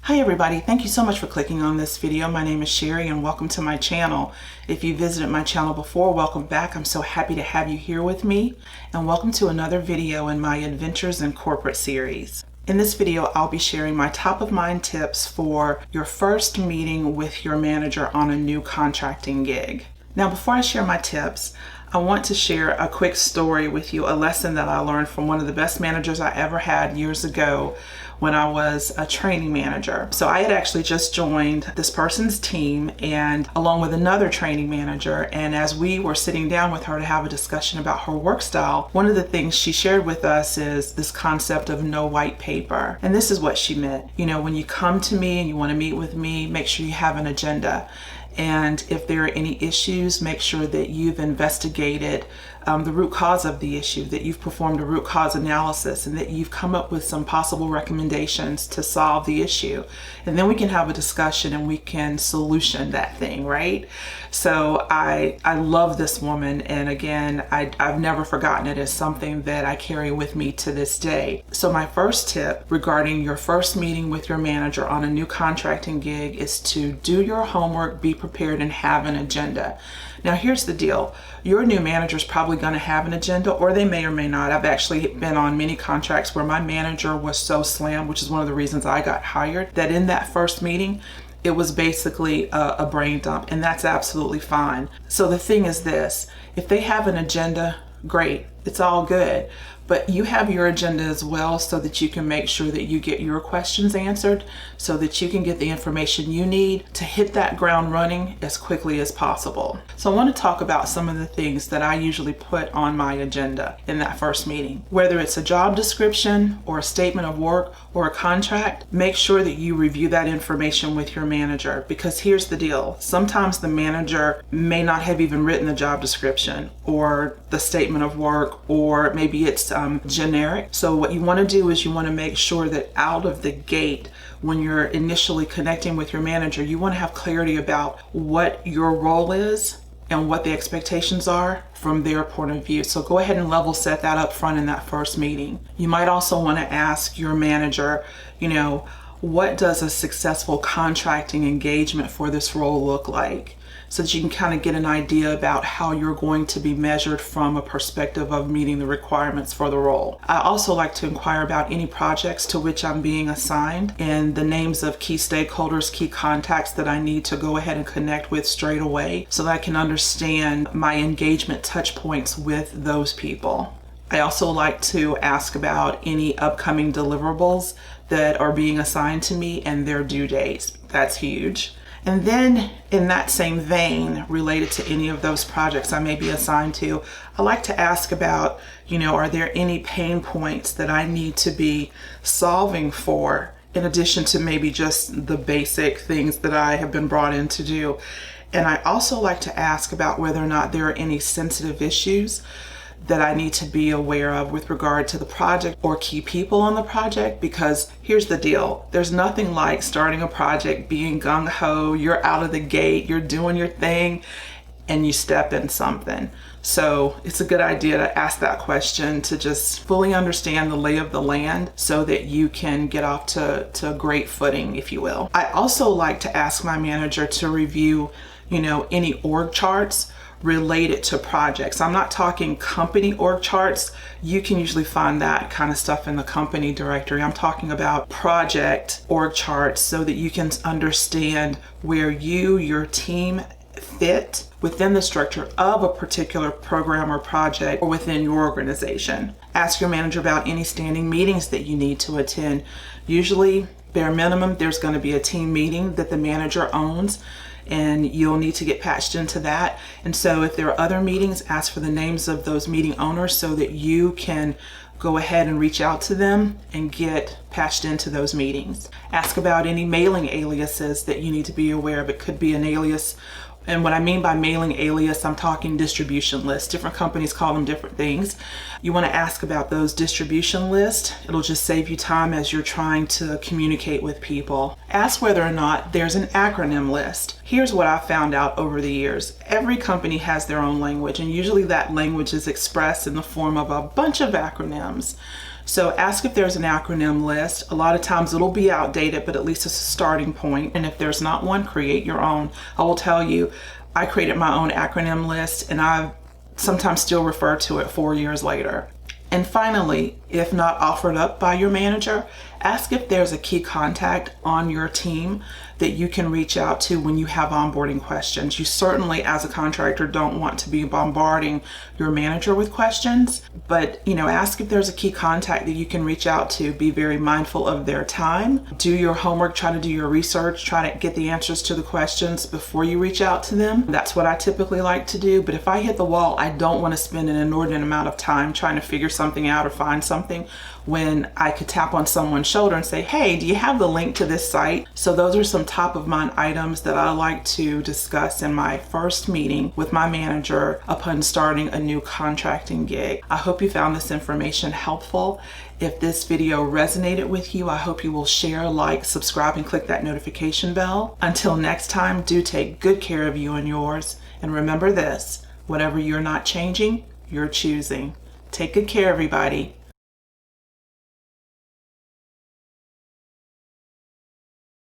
Hi everybody, thank you so much for clicking on this video. My name is Sherry and welcome to my channel. If you visited my channel before, welcome back. I'm so happy to have you here with me, and welcome to another video in my Adventures in Corporate series. In this video, I'll be sharing my top of mind tips for your first meeting with your manager on a new contracting gig. Now, before I share my tips, I want to share a quick story with you, a lesson that I learned from one of the best managers I ever had years ago when I was a training manager. So I had actually just joined this person's team and along with another training manager, and as we were sitting down with her to have a discussion about her work style, one of the things she shared with us is this concept of no white paper. And this is what she meant. You know, when you come to me and you want to meet with me, make sure you have an agenda. And if there are any issues, make sure that you've investigated the root cause of the issue, that you've performed a root cause analysis, and that you've come up with some possible recommendations to solve the issue. And then we can have a discussion and we can solution that thing, right? So I love this woman, and again, I've never forgotten it. As something that I carry with me to this day. So my first tip regarding your first meeting with your manager on a new contracting gig is to do your homework, be prepared, and have an agenda. Now here's the deal. Your new manager is probably going to have an agenda, or they may or may not. I've actually been on many contracts where my manager was so slammed, which is one of the reasons I got hired, that in that first meeting, it was basically a brain dump, and that's absolutely fine. So the thing is this, if they have an agenda, great, it's all good. But you have your agenda as well so that you can make sure that you get your questions answered, so that you can get the information you need to hit that ground running as quickly as possible. So I want to talk about some of the things that I usually put on my agenda in that first meeting. Whether it's a job description or a statement of work or a contract, make sure that you review that information with your manager, because here's the deal. Sometimes the manager may not have even written the job description or the statement of work, or maybe it's generic. So what you want to do is you want to make sure that out of the gate, when you're initially connecting with your manager, you want to have clarity about what your role is and what the expectations are from their point of view. So go ahead and level set that up front in that first meeting. You might also want to ask your manager, what does a successful contracting engagement for this role look like? So that you can kind of get an idea about how you're going to be measured from a perspective of meeting the requirements for the role. I also like to inquire about any projects to which I'm being assigned and the names of key stakeholders, key contacts that I need to go ahead and connect with straight away so that I can understand my engagement touch points with those people. I also like to ask about any upcoming deliverables that are being assigned to me and their due dates. That's huge. And then in that same vein, related to any of those projects I may be assigned to, I like to ask about, are there any pain points that I need to be solving for, in addition to maybe just the basic things that I have been brought in to do. And I also like to ask about whether or not there are any sensitive issues that I need to be aware of with regard to the project or key people on the project, because here's the deal. There's nothing like starting a project, being gung-ho, you're out of the gate, you're doing your thing, and you step in something. So it's a good idea to ask that question to just fully understand the lay of the land so that you can get off to a great footing, if you will. I also like to ask my manager to review, any org charts related to projects. I'm not talking company org charts. You can usually find that kind of stuff in the company directory. I'm talking about project org charts so that you can understand where your team fit within the structure of a particular program or project or within your organization. Ask your manager about any standing meetings that you need to attend. Usually, bare minimum, there's going to be a team meeting that the manager owns, and you'll need to get patched into that. And so if there are other meetings, ask for the names of those meeting owners so that you can go ahead and reach out to them and get patched into those meetings. Ask about any mailing aliases that you need to be aware of. It could be an alias. And what I mean by mailing alias, I'm talking distribution lists. Different companies call them different things. You want to ask about those distribution lists. It'll just save you time as you're trying to communicate with people. Ask whether or not there's an acronym list. Here's what I found out over the years. Every company has their own language, and usually that language is expressed in the form of a bunch of acronyms. So ask if there's an acronym list. A lot of times it'll be outdated, but at least it's a starting point. And if there's not one, create your own. I will tell you, I created my own acronym list and I sometimes still refer to it 4 years later. And finally, if not offered up by your manager, ask if there's a key contact on your team that you can reach out to when you have onboarding questions. You certainly, as a contractor, don't want to be bombarding your manager with questions, but ask if there's a key contact that you can reach out to. Be very mindful of their time. Do your homework, try to do your research, try to get the answers to the questions before you reach out to them. That's what I typically like to do, but if I hit the wall, I don't want to spend an inordinate amount of time trying to figure something out or find something when I could tap on someone's shoulder and say, hey, do you have the link to this site? So those are some top of mind items that I like to discuss in my first meeting with my manager upon starting a new contracting gig. I hope you found this information helpful. If this video resonated with you, I hope you will share, like, subscribe, and click that notification bell. Until next time, do take good care of you and yours. And remember this, whatever you're not changing, you're choosing. Take good care, everybody.